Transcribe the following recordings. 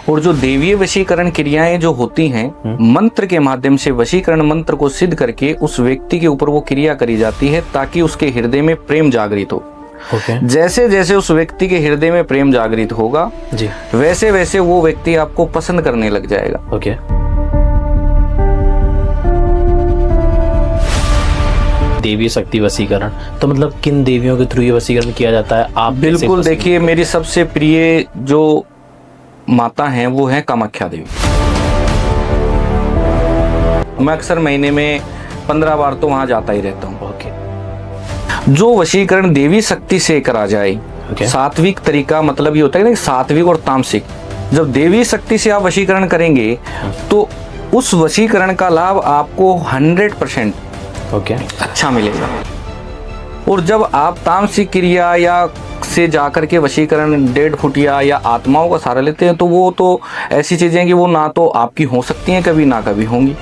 और जो देवीय वशीकरण क्रियाएं जो होती हैं, मंत्र के माध्यम से वशीकरण मंत्र को सिद्ध करके उस व्यक्ति के ऊपर वो क्रिया करी जाती है ताकि उसके हृदय में प्रेम जागृत हो। जैसे जैसे उस व्यक्ति के हृदय में प्रेम जागृत होगा जी, वैसे वैसे वो व्यक्ति आपको पसंद करने लग जाएगा। देवी शक्ति वशीकरण, तो मतलब किन देवियों के थ्रू ये वशीकरण किया जाता है? आप बिल्कुल देखिए, मेरी सबसे प्रिय जो माता हैं वो है कामाख्या देवी। मैं अक्सर महीने में 15 बार तो वहां जाता ही रहता हूँ। जो वशीकरण देवी शक्ति से करा जाए, सात्विक तरीका, मतलब ये होता है ना सात्विक और तामसिक। जब देवी शक्ति से आप वशीकरण करेंगे तो उस वशीकरण का लाभ आपको 100% अच्छा मिलेगा। और जब आप तामसिक क्रिया या से जाकर के वशीकरण डेढ़ फुटिया या आत्माओं का सहारा लेते हैं तो वो तो ऐसी चीजें कि वो ना तो आपकी हो सकती हैं कभी, ना कभी होंगी।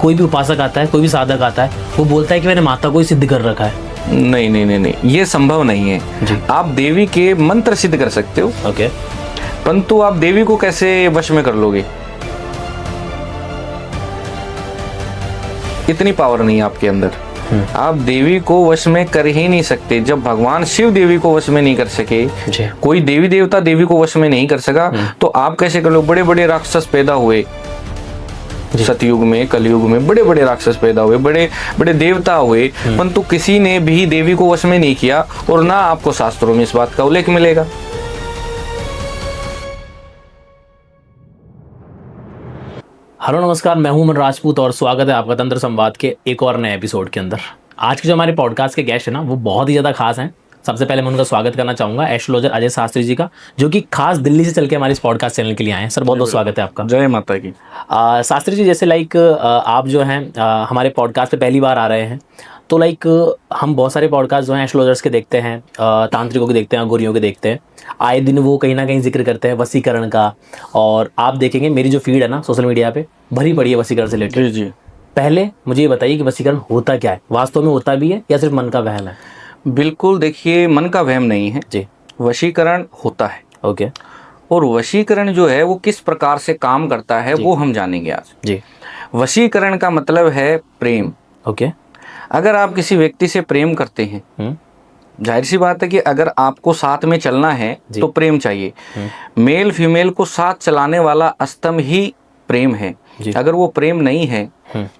कोई भी उपासक आता है, कोई भी साधक आता है, वो बोलता है कि मैंने माता को ही सिद्ध कर रखा है। नहीं नहीं नहीं नहीं, ये संभव नहीं है जी। आप देवी के मंत्र सिद्ध कर सकते हो, परंतु आप देवी को कैसे वश में कर लोगे? इतनी पावर नहीं है आपके अंदर। आप देवी को वश में कर ही नहीं सकते। जब भगवान शिव देवी को वश में नहीं कर सके, कोई देवी देवता देवी को वश में नहीं कर सका, तो आप कैसे कर लो? बड़े बड़े राक्षस पैदा हुए सतयुग में, कलयुग में बड़े बड़े राक्षस पैदा हुए, बड़े बड़े देवता हुए, परंतु किसी ने भी देवी को वश में नहीं किया। और ना आपको शास्त्रों में इस बात का उल्लेख मिलेगा। हेलो नमस्कार, मैं हूं मन राजपूत और स्वागत है आपका तंत्र संवाद के एक और नए एपिसोड के अंदर। आज के जो हमारे पॉडकास्ट के गेस्ट है ना, वो बहुत ही ज़्यादा खास हैं। सबसे पहले मैं उनका स्वागत करना चाहूँगा एस्ट्रोलॉजर अजय शास्त्री जी का, जो कि खास दिल्ली से चल के हमारे इस पॉडकास्ट चैनल के लिए आए हैं। सर बहुत बहुत स्वागत है आपका। जय माता की। शास्त्री जी, जैसे आप जो हैं हमारे पॉडकास्ट पे पहली बार आ रहे हैं, तो हम बहुत सारे पॉडकास्ट जो हैं एस्ट्रोलॉजर्स के देखते हैं, तांत्रिकों के देखते हैं, गोरियों के देखते हैं। आए दिन वो कहीं ना कहीं जिक्र करते हैं वशीकरण का, और आप देखेंगे मेरी जो फीड है ना सोशल मीडिया पे भरी पड़ी है वशीकरण से रिलेटेड। जी। पहले मुझे ये बताइए कि वशीकरण होता क्या है, वास्तव में होता भी है या सिर्फ मन का वहम है? बिल्कुल, देखिए मन का वहम नहीं है जी, वशीकरण होता है। और वशीकरण जो है वो किस प्रकार से काम करता है वो हम जानेंगे आज जी। वशीकरण का मतलब है प्रेम। अगर आप किसी व्यक्ति से प्रेम करते हैं, जाहिर सी बात है कि अगर आपको साथ में चलना है तो प्रेम चाहिए। मेल फीमेल को साथ चलाने वाला स्तंभ ही प्रेम है। अगर वो प्रेम नहीं है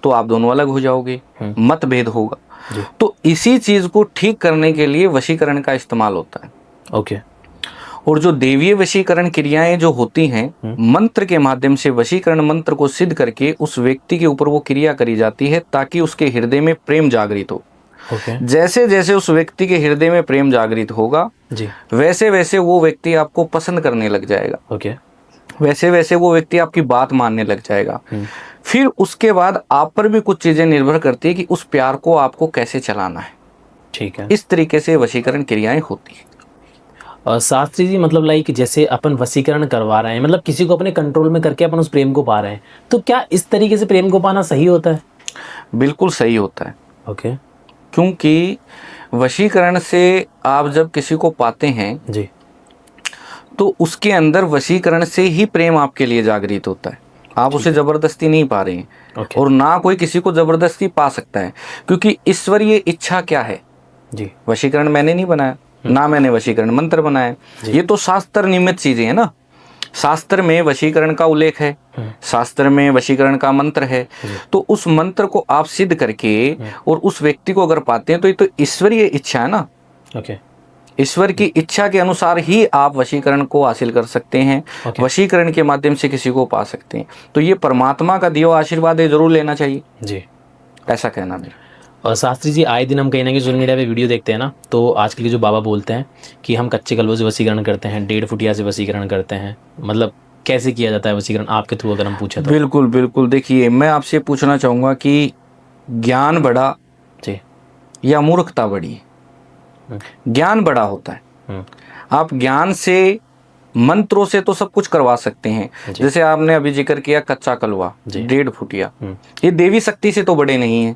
तो आप दोनों अलग हो जाओगे, मतभेद होगा। तो इसी चीज को ठीक करने के लिए वशीकरण का इस्तेमाल होता है। और जो देवीय वशीकरण क्रियाएं जो होती हैं, मंत्र के माध्यम से वशीकरण मंत्र को सिद्ध करके उस व्यक्ति के ऊपर वो क्रिया करी जाती है ताकि उसके हृदय में प्रेम जागृत हो। जैसे जैसे उस व्यक्ति के हृदय में प्रेम जागृत होगा वैसे वैसे वो व्यक्ति आपको पसंद करने लग जाएगा। वैसे वैसे वो व्यक्ति आपकी बात मानने लग जाएगा। फिर उसके बाद आप पर भी कुछ चीजें निर्भर करती है कि उस प्यार को आपको कैसे चलाना है। ठीक है, इस तरीके से वशीकरण क्रियाएं होती है। शास्त्री जी, मतलब जैसे अपन वशीकरण करवा रहे हैं, मतलब किसी को अपने कंट्रोल में करके अपन उस प्रेम को पा रहे हैं, तो क्या इस तरीके से प्रेम को पाना सही होता है? बिल्कुल सही होता है। क्योंकि वशीकरण से आप जब किसी को पाते हैं जी, तो उसके अंदर वशीकरण से ही प्रेम आपके लिए जागृत होता है। आप उसे जबरदस्ती नहीं पा रहे हैं। और ना कोई किसी को जबरदस्ती पा सकता है, क्योंकि ईश्वरीय इच्छा क्या है जी? वशीकरण मैंने नहीं बनाया, ना मैंने वशीकरण मंत्र बनाया। ये तो शास्त्र नियमित चीजें है ना। शास्त्र में वशीकरण का उल्लेख है, शास्त्र में वशीकरण का मंत्र है। तो उस मंत्र को आप सिद्ध करके और उस व्यक्ति को अगर पाते हैं तो ये तो ईश्वरीय इच्छा है ना। ईश्वर की इच्छा के अनुसार ही आप वशीकरण को हासिल कर सकते हैं। वशीकरण के माध्यम से किसी को पा सकते हैं। तो ये परमात्मा का दिया आशीर्वाद है, जरूर लेना चाहिए जी, ऐसा कहना मेरा। और शास्त्री जी, आए दिन हम कहीं ना कहीं सोशल मीडिया पे वीडियो देखते हैं ना, तो आजकल के जो बाबा बोलते हैं कि हम कच्चे कलवों से वशीकरण करते हैं, 1.5 फुटिया से वशीकरण करते हैं, मतलब कैसे किया जाता है वशीकरण आपके थ्रू अगर हम पूछे तो? बिल्कुल बिल्कुल, देखिए मैं आपसे पूछना चाहूँगा कि ज्ञान बड़ा जी या मूर्खता बड़ी? ज्ञान बड़ा होता है। आप ज्ञान से, मंत्रों से तो सब कुछ करवा सकते हैं। जैसे आपने अभी जिक्र किया कच्चा कलवा 1.5 फुटिया, ये देवी शक्ति से तो बड़े नहीं है।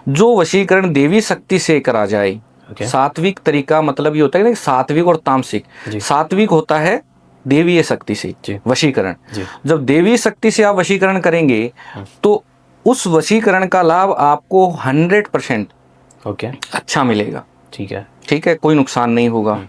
जो वशीकरण देवी शक्ति से करा जाए Okay. सात्विक तरीका मतलब ये होता है कि सात्विक और तामसिक। सात्विक होता है देवीय शक्ति से वशीकरण। जब देवी शक्ति से आप वशीकरण करेंगे तो उस वशीकरण का लाभ आपको 100% अच्छा मिलेगा। ठीक है, कोई नुकसान नहीं होगा।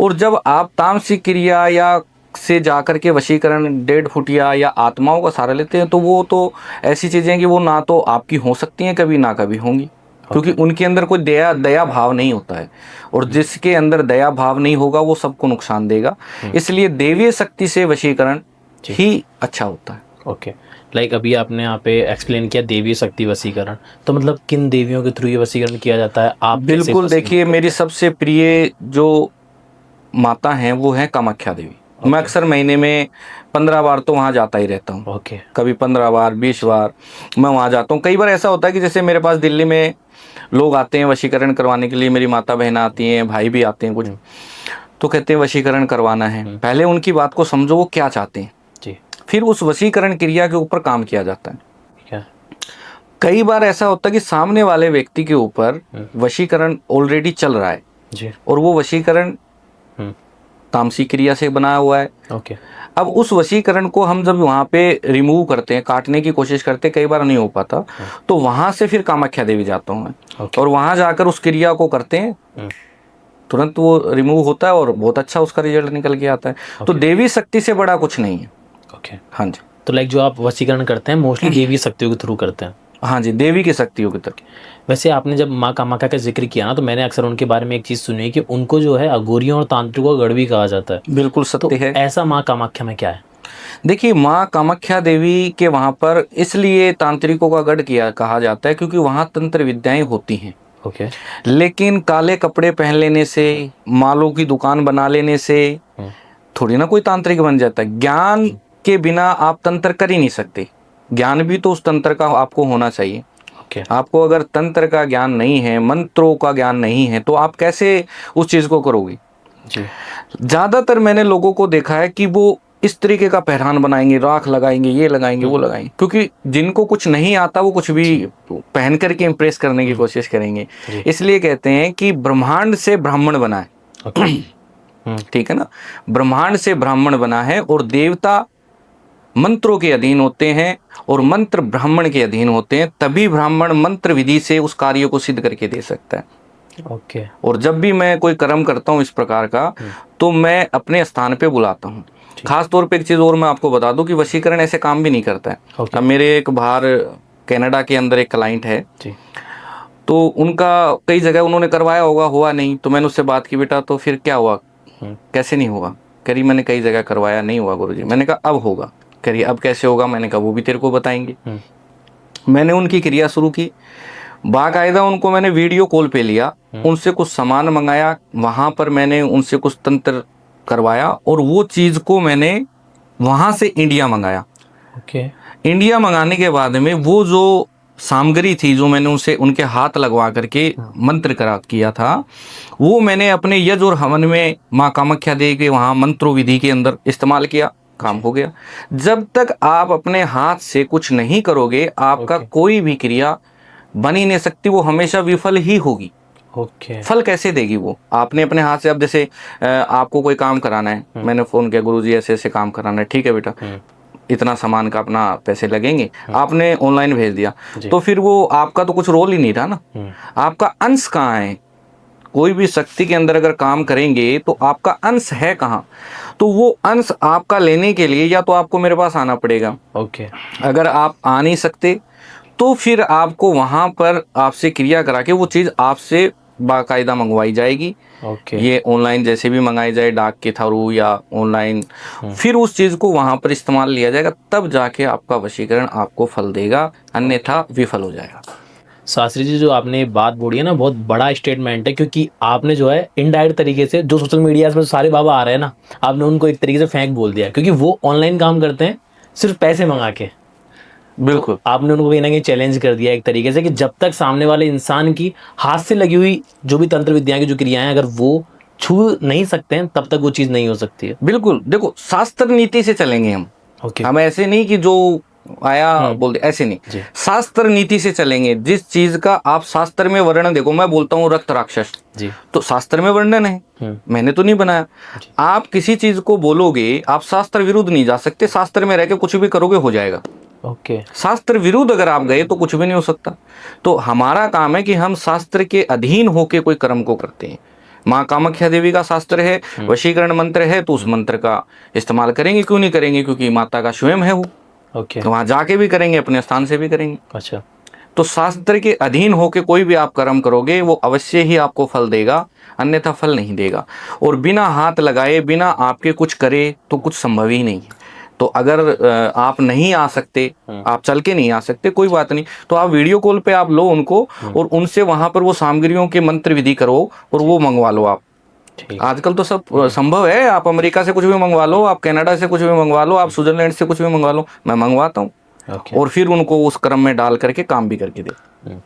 और जब आप तामसिक क्रिया या से जाकर के वशीकरण डेढ़ फुटिया या आत्माओं का सहारा लेते हैं तो वो तो ऐसी चीजें हैं कि वो ना तो आपकी हो सकती हैं कभी, ना कभी होंगी, क्योंकि उनके अंदर कोई दया भाव नहीं होता है, और जिसके अंदर दया भाव नहीं होगा वो सबको नुकसान देगा। इसलिए देवीय शक्ति से वशीकरण ही अच्छा होता है। ओके, लाइक अभी आपने यहाँ पे एक्सप्लेन किया देवी शक्ति वशीकरण, तो मतलब किन देवियों के थ्रू ये वशीकरण किया जाता है? आप बिल्कुल, देखिए मेरी सबसे प्रिय जो माता हैं वो है कामाख्या देवी। मैं अक्सर महीने में 15 बार तो वहाँ जाता ही रहता हूँ। कभी 15 बार 20 बार मैं वहाँ जाता हूँ। कई बार ऐसा होता है कि जैसे मेरे पास दिल्ली में लोग आते हैं वशीकरण करवाने के लिए, मेरी माता बहन आती हैं, भाई भी आते हैं कुछ, तो कहते हैं वशीकरण करवाना है। पहले उनकी बात को समझो वो क्या चाहते हैं, फिर उस वशीकरण क्रिया के ऊपर काम किया जाता है। कई बार ऐसा होता है कि सामने वाले व्यक्ति के ऊपर वशीकरण ऑलरेडी चल रहा है और वो वशीकरण तामसिक क्रिया से बना हुआ है। अब उस वशीकरण को हम जब वहाँ पे रिमूव करते हैं, काटने की कोशिश करते हैं, कई बार नहीं हो पाता, तो वहाँ से फिर कामाख्या देवी जाता हूँ मैं, और वहाँ जाकर उस क्रिया को करते हैं, तुरंत वो रिमूव होता है और बहुत अच्छा उसका रिजल्ट निकल के आता है। तो देवी शक्ति से बड़ा कुछ नहीं है। हाँ जी। तो लाइक जो आप वशीकरण करते हैं मोस्टली देवी शक्तियों के थ्रू करते हैं? हाँ जी, देवी की शक्तियों की तरफ। वैसे आपने जब माँ कामाख्या का जिक्र किया ना, तो मैंने अक्सर उनके बारे में एक चीज़ सुनी है कि उनको जो है अघोरियों और तांत्रिकों का गढ़ भी कहा जाता है। बिल्कुल सत्य है। ऐसा माँ कामाख्या में क्या है? देखिए, माँ कामाख्या देवी के वहाँ पर इसलिए तांत्रिकों का गढ़ कहा जाता है क्योंकि वहाँ तंत्र विद्याएं होती हैं। लेकिन काले कपड़े पहन लेने से, मालों की दुकान बना लेने से थोड़ी ना कोई तांत्रिक बन जाता है। ज्ञान के बिना आप तंत्र कर ही नहीं सकते। ज्ञान भी तो उस तंत्र का आपको होना चाहिए। आपको अगर तंत्र का ज्ञान नहीं है, मंत्रों का ज्ञान नहीं है, तो आप कैसे उस चीज को करोगे? ज्यादातर मैंने लोगों को देखा है कि वो इस तरीके का पहरान बनाएंगे, राख लगाएंगे, ये लगाएंगे, वो लगाएंगे, क्योंकि जिनको कुछ नहीं आता वो कुछ भी पहन करके इम्प्रेस करने की कोशिश करेंगे। इसलिए कहते हैं कि ब्रह्मांड से ब्राह्मण बना है। ठीक है ना, ब्रह्मांड से ब्राह्मण बना है, और देवता मंत्रों के अधीन होते हैं और मंत्र ब्राह्मण के अधीन होते हैं, तभी ब्राह्मण मंत्र विधि से उस कार्य को सिद्ध करके दे सकता है। और जब भी मैं कोई कर्म करता हूँ इस प्रकार का, तो मैं अपने स्थान पे बुलाता हूँ। खास तौर पे एक चीज और मैं आपको बता दूं कि वशीकरण ऐसे काम भी नहीं करता है। अब मेरे एक बाहर कनाडा के अंदर एक क्लाइंट है, तो उनका कई जगह उन्होंने करवाया होगा, हुआ नहीं, तो मैंने उससे बात की, बेटा तो फिर क्या हुआ, कैसे नहीं हुआ? कह रही मैंने कई जगह करवाया, नहीं हुआ गुरुजी। मैंने कहा अब होगा। कह रही अब कैसे होगा? मैंने कहा वो भी तेरे को बताएंगे। मैंने उनकी क्रिया शुरू की, बाकायदा उनको मैंने वीडियो कॉल पे लिया, उनसे कुछ सामान मंगाया, वहां पर मैंने उनसे कुछ तंत्र करवाया, और वो चीज को मैंने वहां से इंडिया मंगाया। इंडिया मंगाने के बाद में वो जो सामग्री थी जो मैंने उनसे उनके हाथ लगवा करके मंत्र किया था, वो मैंने अपने यज्ञ और हवन में माँ कामाख्या देवी के वहाँ मंत्रों विधि के अंदर इस्तेमाल किया, काम हो गया। जब तक आप अपने हाथ से कुछ नहीं करोगे, आपका कोई भी क्रिया बन ही नहीं सकती, वो हमेशा विफल ही होगी। फल कैसे देगी वो? आपने अपने हाथ से, अब जैसे आपको कोई काम कराना है, मैंने फोन किया, गुरुजी ऐसे ऐसे काम कराना है, ठीक है बेटा, इतना सामान का अपना पैसे लगेंगे, आपने ऑनलाइन भेज दिया, तो फिर वो आपका तो कुछ रोल ही नहीं रहा ना, आपका अंश कहाँ है? कोई भी शक्ति के अंदर अगर काम करेंगे तो आपका अंश है कहाँ? तो वो अंश आपका लेने के लिए या तो आपको मेरे पास आना पड़ेगा। अगर आप आ नहीं सकते तो फिर आपको वहां पर आपसे क्रिया करा के वो चीज आपसे बाकायदा मंगवाई जाएगी। ये ऑनलाइन जैसे भी मंगाई जाए, डाक के थ्रू या ऑनलाइन, फिर उस चीज को वहां पर इस्तेमाल लिया जाएगा, तब जाके आपका वशीकरण आपको फल देगा, अन्यथा विफल हो जाएगा। शास्त्री जी, जो आपने बात बोली है ना, बहुत बड़ा स्टेटमेंट है, क्योंकि आपने जो है इनडायरेक्ट तरीके से जो सोशल मीडिया में सारे बाबा आ रहे हैं ना, आपने उनको एक तरीके से फेंक बोल दिया, क्योंकि वो ऑनलाइन काम करते हैं सिर्फ पैसे मंगा के। बिल्कुल, तो आपने उनको कहीं ना कहीं चैलेंज कर दिया एक तरीके से कि जब तक सामने वाले इंसान की हाथ से लगी हुई जो भी तंत्र विद्या की जो क्रियाएं अगर वो छू नहीं सकते हैं, तब तक वो चीज़ नहीं हो सकती है। बिल्कुल, देखो शास्त्र नीति से चलेंगे हम। हम ऐसे नहीं कि जो आया बोल दे, ऐसे नहीं। शास्त्र नीति से चलेंगे। जिस चीज का आप शास्त्र में वर्णन, देखो मैं बोलता हूँ रक्त राक्षस जी, तो शास्त्र में वर्णन है, मैंने तो नहीं बनाया। आप किसी चीज को बोलोगे, आप शास्त्र विरुद्ध नहीं जा सकते। शास्त्र में रह के कुछ भी करोगे हो जाएगा। ओके शास्त्र विरुद्ध अगर आप गए तो कुछ भी नहीं हो सकता। तो हमारा काम है कि हम शास्त्र के अधीन होके कोई कर्म को करते हैं। माँ कामाख्या देवी का शास्त्र है, वशीकरण मंत्र है, तो उस मंत्र का इस्तेमाल करेंगे। क्यों नहीं करेंगे? क्योंकि माता का स्वयं है वो। ओके तो वहां जाके भी करेंगे, अपने स्थान से भी करेंगे। अच्छा, तो शास्त्र के अधीन होके कोई भी आप कर्म करोगे वो अवश्य ही आपको फल देगा, अन्यथा फल नहीं देगा। और बिना हाथ लगाए, बिना आपके कुछ करे तो कुछ संभव ही नहीं है। तो अगर आप नहीं आ सकते, आप चल के नहीं आ सकते, कोई बात नहीं, तो आप वीडियो कॉल पे आप लो उनको और उनसे वहां पर वो सामग्रियों के मंत्र विधि करो और वो मंगवा लो आप। आजकल तो सब संभव है। आप अमेरिका से कुछ भी मंगवा लो, आप कनाडा से कुछ भी मंगवा लो, आप स्विट्जरलैंड से कुछ भी मंगवा लो, मैं मंगवाता हूँ। और फिर उनको उस क्रम में डाल करके काम भी करके दे।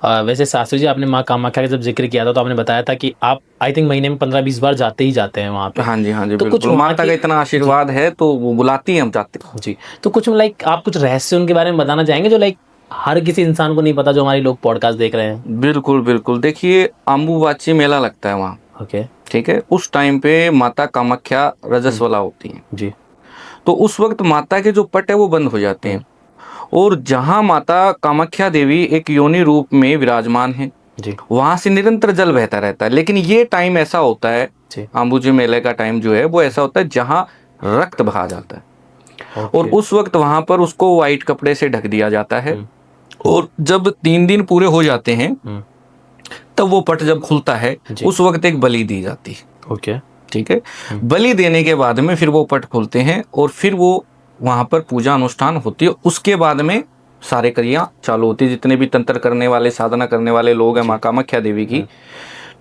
वैसे शास्त्री जी, आपने माँ कामाख्या का जब जिक्र किया था तो आपने बताया था कि आप आई थिंक महीने में 15-20 बार जाते ही जाते हैं वहाँ पे। हाँ जी, हाँ जी, तो बिल्कुल। कुछ माता का इतना आशीर्वाद है तो वो बुलाती है, हम जाते हैं जी। तो कुछ लाइक आप कुछ रहस्य उनके बारे में बताना चाहेंगे जो लाइक हर किसी इंसान को नहीं पता, जो हमारे लोग पॉडकास्ट देख रहे हैं? बिल्कुल बिल्कुल। देखिए, अम्बुबाची मेला लगता है वहाँ, ओके ठीक है। उस टाइम पे माता कामाख्या रजस्वला होती है जी। तो उस वक्त माता के जो पट है वो बंद हो जाते हैं। और जहाँ माता कामाख्या देवी एक योनि रूप में विराजमान है जी, वहां से निरंतर जल बहता रहता है। लेकिन ये टाइम ऐसा होता है, अम्बुजी मेले का टाइम जो है वो ऐसा होता है जहाँ रक्त बहा जाता है। और उस वक्त वहां पर उसको व्हाइट कपड़े से ढक दिया जाता है। और जब 3 दिन पूरे हो जाते हैं तब वो पट जब खुलता है, उस वक्त एक बलि दी जाती है। ओके, ठीक है। बलि देने के बाद में फिर वो पट खुलते हैं और फिर वो वहां पर पूजा अनुष्ठान होती है। उसके बाद में सारे क्रिया चालू होती है। जितने भी तंत्र करने वाले, साधना करने वाले लोग हैं माँ कामाख्या देवी की,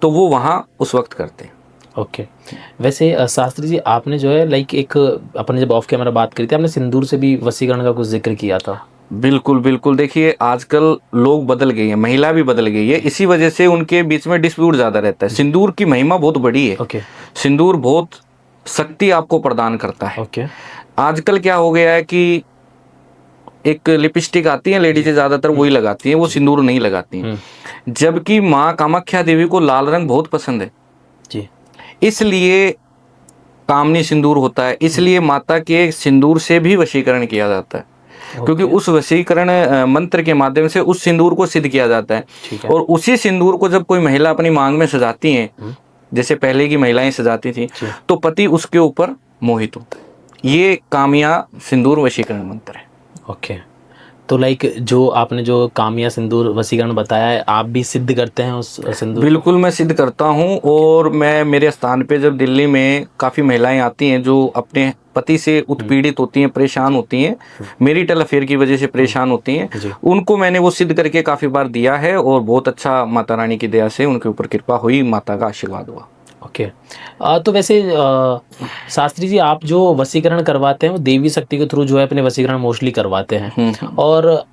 तो वो वहाँ उस वक्त करते हैं। ओके। वैसे शास्त्री जी, आपने जो है लाइक एक अपने जब ऑफ कैमरा बात करी थी, आपने सिंदूर से भी वशीकरण का कुछ जिक्र किया था। बिल्कुल बिल्कुल। देखिए, आजकल लोग बदल गई है, महिला भी बदल गई है, इसी वजह से उनके बीच में डिस्प्यूट ज्यादा रहता है। सिंदूर की महिमा बहुत बड़ी है। ओके। सिंदूर बहुत शक्ति आपको प्रदान करता है। ओके। आजकल क्या हो गया है कि एक लिपस्टिक आती है, लेडीजें ज्यादातर वही लगाती हैं, वो सिंदूर नहीं लगाती हैं। जबकि माँ कामाख्या देवी को लाल रंग बहुत पसंद है जी, इसलिए कामनी सिंदूर होता है। इसलिए माता के सिंदूर से भी वशीकरण किया जाता है, क्योंकि उस वशीकरण मंत्र के माध्यम से उस सिंदूर को सिद्ध किया जाता है। और उसी सिंदूर को जब कोई महिला अपनी मांग में सजाती है, जैसे पहले की महिलाएं सजाती थी, तो पति उसके ऊपर मोहित होता है। ये कामिया सिंदूर वशीकरण मंत्र है। ओके। तो लाइक जो आपने जो कामिया सिंदूर वशीकरण बताया है, आप भी सिद्ध करते हैं उस सिंदूर? बिल्कुल, मैं सिद्ध करता हूँ। और मैं मेरे स्थान पे जब दिल्ली में काफ़ी महिलाएं आती हैं जो अपने पति से उत्पीड़ित होती हैं, परेशान होती हैं, मैरिटल अफेयर की वजह से परेशान होती हैं, उनको मैंने वो सिद्ध करके काफ़ी बार दिया है और बहुत अच्छा माता रानी की दया से उनके ऊपर कृपा हुई, माता का आशीर्वाद हुआ। ओके। तो वैसे शास्त्री जी, आप जो वशीकरण करवाते हैं वो देवी शक्ति के थ्रू जो है अपने वशीकरण मोस्टली करवाते हैं। और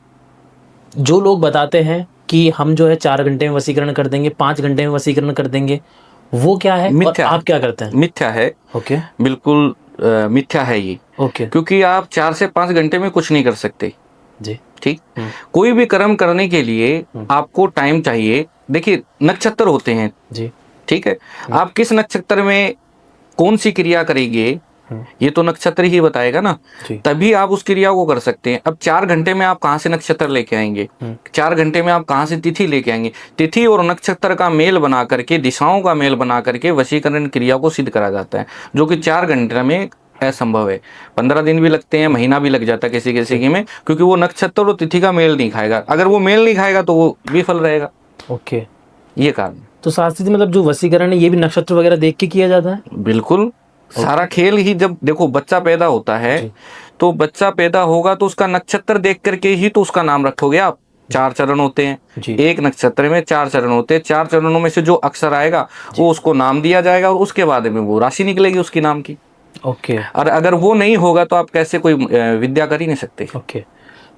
जो लोग बताते हैं कि हम जो है 4 घंटे में वशीकरण कर देंगे, 5 घंटे में वशीकरण कर देंगे, वो क्या है? मिथ्या और आप क्या करते हैं? मिथ्या है। ओके। बिल्कुल मिथ्या है ये। ओके। क्योंकि आप 4 से 5 घंटे में कुछ नहीं कर सकते जी। ठीक। कोई भी कर्म करने के लिए आपको टाइम चाहिए। देखिए, नक्षत्र होते हैं जी, ठीक है। आप किस नक्षत्र में कौन सी क्रिया करेंगे ये तो नक्षत्र ही बताएगा ना, तभी आप उस क्रिया को कर सकते हैं। अब 4 घंटे में आप कहाँ से नक्षत्र लेके आएंगे? 4 घंटे में आप कहाँ से तिथि लेके आएंगे? तिथि और नक्षत्र का मेल बना करके, दिशाओं का मेल बना करके वशीकरण क्रिया को सिद्ध करा जाता है, जो कि 4 घंटे में असंभव है। 15 दिन भी लगते हैं, महीना भी लग जाता है किसी किसी की में, क्योंकि वो नक्षत्र और तिथि का मेल नहीं खाएगा। अगर वो मेल नहीं खाएगा तो वो विफल रहेगा। ओके, ये कारण। तो शास्त्री जी, मतलब जो वशीकरण है ये भी नक्षत्र वगैरह देख के किया जाता है? बिल्कुल। सारा खेल ही, जब देखो बच्चा पैदा होता है तो बच्चा पैदा होगा तो उसका नक्षत्र देख करके ही तो उसका नाम रखोगे आप। 4 चरण होते हैं, एक नक्षत्र में 4 चरण होते हैं। 4 चरणों में से जो अक्षर आएगा वो उसको नाम दिया जाएगा और उसके बाद में वो राशि निकलेगी उसकी नाम की। ओके। और अगर वो नहीं होगा तो आप कैसे कोई विद्या कर ही नहीं सकते। ओके।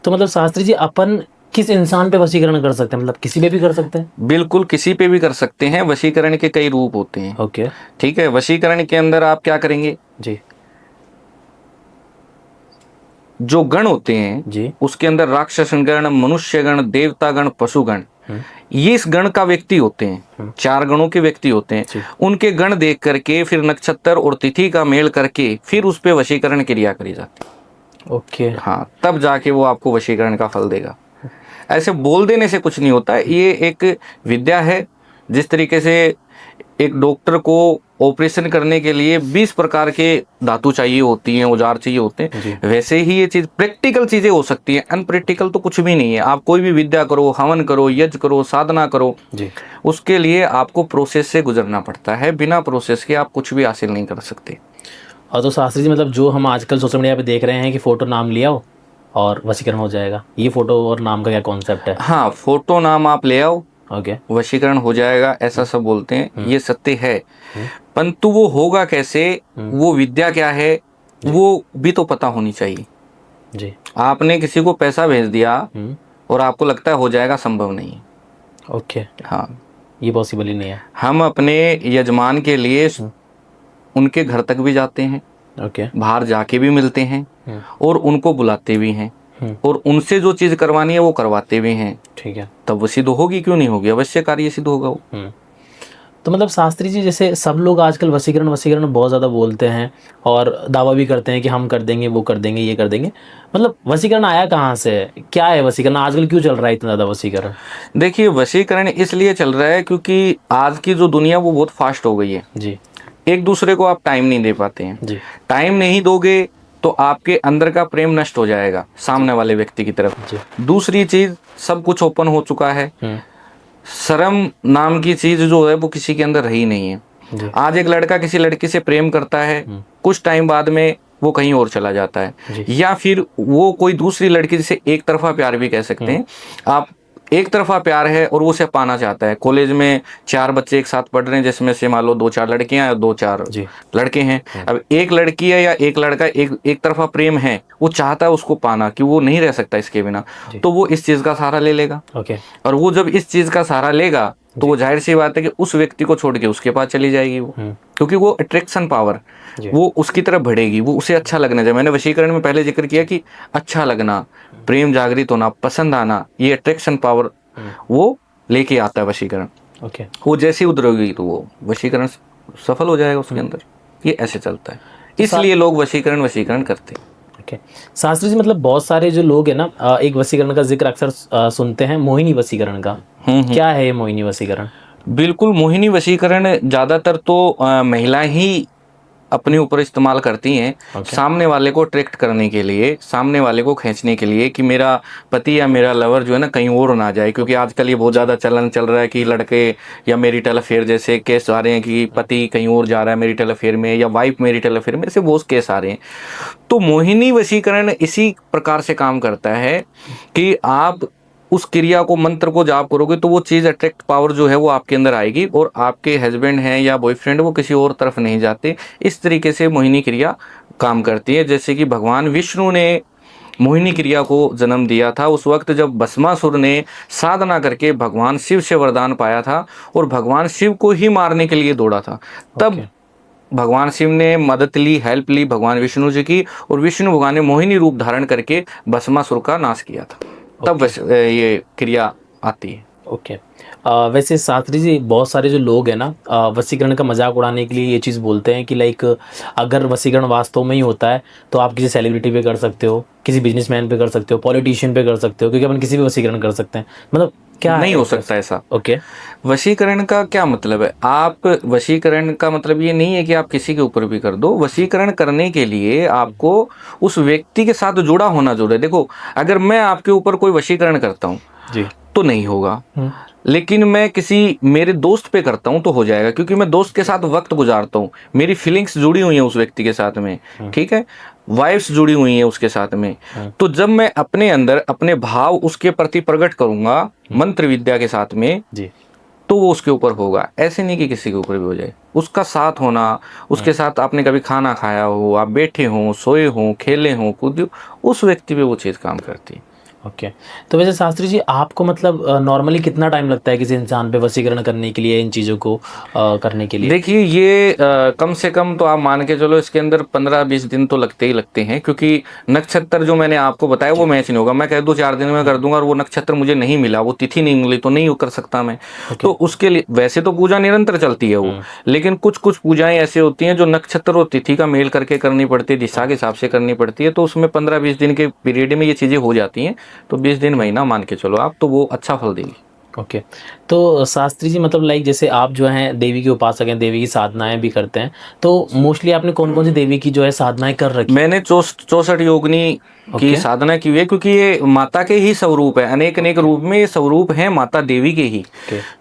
तो मतलब शास्त्री जी, अपन किस इंसान पे वशीकरण कर सकते हैं? मतलब किसी पे भी कर सकते हैं? बिल्कुल, किसी पे भी कर सकते हैं। वशीकरण के कई रूप होते हैं। ओके, ठीक है। वशीकरण के अंदर आप क्या करेंगे जी? जो गण होते हैं जी, उसके अंदर राक्षस गण, मनुष्य गण, देवता गण, पशु गण, ये इस गण का व्यक्ति होते हैं, 4 गणों के व्यक्ति होते हैं। उनके गण देख करके फिर नक्षत्र और तिथि का मेल करके फिर उस पे वशीकरण क्रिया करी जाती है। ओके, हाँ, तब जाके वो आपको वशीकरण का फल देगा। ऐसे बोल देने से कुछ नहीं होता, ये एक विद्या है। जिस तरीके से एक डॉक्टर को ऑपरेशन करने के लिए 20 प्रकार के धातु चाहिए होती हैं, औजार चाहिए होते हैं, वैसे ही ये चीज़ प्रैक्टिकल चीज़ें हो सकती हैं, अनप्रैक्टिकल तो कुछ भी नहीं है। आप कोई भी विद्या करो, हवन करो, यज्ञ करो, साधना करो जी, उसके लिए आपको प्रोसेस से गुजरना पड़ता है। बिना प्रोसेस के आप कुछ भी हासिल नहीं कर सकते। और तो शास्त्री जी, मतलब जो हम आजकल सोशल मीडिया पे देख रहे हैं कि फ़ोटो नाम लिया हो और वशीकरण हो जाएगा, ये फ़ोटो और नाम का क्या कॉन्सेप्ट है? हाँ, फोटो नाम आप ले आओ, ओके, वशीकरण हो जाएगा, ऐसा सब बोलते हैं, ये सत्य है। परंतु वो होगा कैसे, वो विद्या क्या है, वो भी तो पता होनी चाहिए जी। आपने किसी को पैसा भेज दिया और आपको लगता है हो जाएगा, संभव नहीं है। ओके, हाँ, ये पॉसिबल ही नहीं है। हम अपने यजमान के लिए उनके घर तक भी जाते हैं, ओके, बाहर जाके भी मिलते हैं और उनको बुलाते भी हैं और उनसे जो चीज़ करवानी है वो करवाते भी हैं। ठीक है, तब वो सिद्ध होगी, क्यों नहीं होगी, अवश्य कार्य सिद्ध होगा वो। तो मतलब शास्त्री जी, जैसे सब लोग आजकल वशीकरण वशीकरण बहुत ज़्यादा बोलते हैं और दावा भी करते हैं कि हम कर देंगे, वो कर देंगे, ये कर देंगे। मतलब वशीकरण आया कहाँ से? क्या है वशीकरण? आजकल क्यों चल रहा है इतना ज़्यादा वशीकरण? देखिए, वशीकरण इसलिए चल रहा है क्योंकि आज की जो दुनिया वो बहुत फास्ट हो गई है जी। एक दूसरे को आप टाइम नहीं दे पाते हैं जी। टाइम नहीं दोगे तो आपके अंदर का प्रेम नष्ट हो जाएगा सामने वाले व्यक्ति की तरफ। दूसरी चीज, सब कुछ ओपन हो चुका है, शर्म नाम की चीज जो है वो किसी के अंदर रही नहीं है। आज एक लड़का किसी लड़की से प्रेम करता है, कुछ टाइम बाद में वो कहीं और चला जाता है, या फिर वो कोई दूसरी लड़की से एक तरफा प्यार भी कह सकते हैं आप। एक तरफा प्यार है और वो उसे पाना चाहता है। कॉलेज में 4 बच्चे एक साथ पढ़ रहे हैं, जिसमें से मान लो 2-4 लड़कियां या 2-4 लड़के हैं। अब एक लड़की है या एक लड़का, एक तरफा प्रेम है, वो चाहता है उसको पाना कि वो नहीं रह सकता इसके बिना, तो वो इस चीज का सहारा ले लेगा। और वो जब इस चीज का सहारा लेगा तो वो जाहिर सी बात है कि उस व्यक्ति को छोड़ के उसके पास चली जाएगी वो, क्योंकि वो अट्रैक्शन पावर वो उसकी तरफ बढ़ेगी, वो उसे अच्छा लगना चाहिए। मैंने वशीकरण में पहले जिक्र किया कि अच्छा लगना, प्रेम जागृत होना, पसंद आना, ये अट्रैक्शन पावर वो लेके आता है वशीकरण। वो जैसे उतरेगी तो वो वशीकरण सफल हो जाएगा उसके अंदर। ये ऐसे चलता है, इसलिए लोग वशीकरण करते हैं। शास्त्री जी, मतलब बहुत सारे जो लोग हैं ना, एक वशीकरण का जिक्र अक्सर सुनते हैं, मोहिनी वशीकरण का। क्या है ये मोहिनी वशीकरण? बिल्कुल, मोहिनी वशीकरण ज्यादातर तो महिला ही अपने ऊपर इस्तेमाल करती हैं सामने वाले को अट्रैक्ट करने के लिए, सामने वाले को खींचने के लिए कि मेरा पति या मेरा लवर जो है ना कहीं और ना जाए। क्योंकि आजकल ये बहुत ज़्यादा चलन चल रहा है कि लड़के या मैरिटल अफेयर जैसे केस आ रहे हैं कि पति कहीं और जा रहा है मैरिटल अफेयर में, या वाइफ मैरिटल अफेयर में, ऐसे बहुत केस आ रहे हैं। तो मोहिनी वशीकरण इसी प्रकार से काम करता है कि आप उस क्रिया को, मंत्र को जाप करोगे तो वो चीज़, अट्रैक्ट पावर जो है वो आपके अंदर आएगी और आपके हस्बैंड हैं या बॉयफ्रेंड वो किसी और तरफ नहीं जाते। इस तरीके से मोहिनी क्रिया काम करती है। जैसे कि भगवान विष्णु ने मोहिनी क्रिया को जन्म दिया था उस वक्त जब भस्मासुर ने साधना करके भगवान शिव से वरदान पाया था और भगवान शिव को ही मारने के लिए दौड़ा था। तब भगवान शिव ने मदद ली, हेल्प ली भगवान विष्णु जी की, और विष्णु भगवान ने मोहिनी रूप धारण करके भस्मासुर का नाश किया था। तब ये क्रिया आती है। वैसे शास्त्री जी, बहुत सारे जो लोग हैं ना, वशीकरण का मजाक उड़ाने के लिए ये चीज़ बोलते हैं कि लाइक अगर वशीकरण वास्तव में ही होता है तो आप किसी सेलिब्रिटी पे कर सकते हो, किसी बिजनेसमैन पे कर सकते हो, पॉलिटिशियन पे कर सकते हो, क्योंकि अपन किसी भी वशीकरण कर सकते हैं। मतलब क्या नहीं हो सकता ऐसा। ओके, वशीकरण का क्या मतलब है? आप वशीकरण का मतलब ये नहीं है कि आप किसी के ऊपर भी कर दो। वशीकरण करने के लिए आपको उस व्यक्ति के साथ जुड़ा होना जरूरी है। देखो, अगर मैं आपके ऊपर कोई वशीकरण करता हूँ जी तो नहीं होगा, लेकिन मैं किसी मेरे दोस्त पे करता हूं तो हो जाएगा, क्योंकि मैं दोस्त के साथ वक्त गुजारता हूं, मेरी फीलिंग्स जुड़ी हुई हैं उस व्यक्ति के साथ में, ठीक है, वाइफ्स जुड़ी हुई हैं उसके साथ में। तो जब मैं अपने अंदर अपने भाव उसके प्रति प्रकट करूंगा मंत्र विद्या के साथ में जी, तो वो उसके ऊपर होगा। ऐसे नहीं कि किसी के ऊपर भी हो जाए। उसका साथ होना, उसके साथ आपने कभी खाना खाया हो, आप बैठे हों, सोए हों, खेले हों, कूदे, उस व्यक्ति पे वो चीज़ काम करती है। ओके। तो वैसे शास्त्री जी आपको मतलब नॉर्मली कितना टाइम लगता है किसी इंसान पे वशीकरण करने के लिए, इन चीज़ों को करने के लिए? देखिए ये कम से कम तो आप मान के चलो इसके अंदर 15-20 दिन तो लगते ही लगते हैं, क्योंकि नक्षत्र जो मैंने आपको बताया वो मैच नहीं होगा। मैं कह दूं 4 दिन में कर दूंगा और वो नक्षत्र मुझे नहीं मिला, वो तिथि नहीं मिली, तो नहीं कर सकता मैं। तो उसके लिए वैसे तो पूजा निरंतर चलती है वो, लेकिन कुछ कुछ पूजाएं ऐसी होती हैं जो नक्षत्र और तिथि का मेल करके करनी पड़ती है, दिशा के हिसाब से करनी पड़ती है, तो उसमें 15-20 दिन के पीरियड में ये चीज़ें हो जाती हैं। तो 20 दिन महीना मान के चलो आप, तो वो अच्छा फल देगी। ओके। तो शास्त्री जी मतलब लाइक जैसे आप जो हैं देवी के उपासक हैं, देवी की साधनाएं भी करते हैं, तो मोस्टली आपने कौन कौन सी देवी की जो है साधनाएं कर रखी? मैंने 64 योगिनी की साधना की हुई है, क्योंकि ये माता के ही स्वरूप है, अनेक अनेक रूप में ये स्वरूप है माता देवी के ही।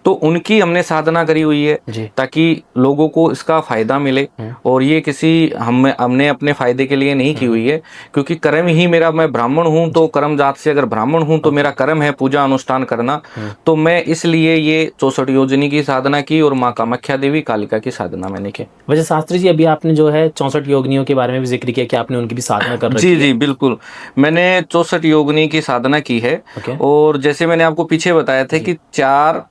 तो उनकी हमने साधना करी हुई है ताकि लोगों को इसका फायदा मिले, और ये किसी हमने अपने फायदे के लिए नहीं की हुई है, क्योंकि कर्म ही मेरा, मैं ब्राह्मण हूँ तो कर्म जात से अगर ब्राह्मण हूँ तो मेरा कर्म है पूजा अनुष्ठान करना। तो मैं इसलिए ये 64 योजनी की साधना की और माँ कामाख्या देवी कालिका की साधना मैंने की। वैसे शास्त्री जी अभी आपने जो है 64 योगिनियों के बारे में भी जिक्र किया कि आपने उनकी भी साधना कर रखी है। जी बिल्कुल, मैंने 64 योगिनी की साधना की है। और जैसे मैंने आपको पीछे बताया था कि 4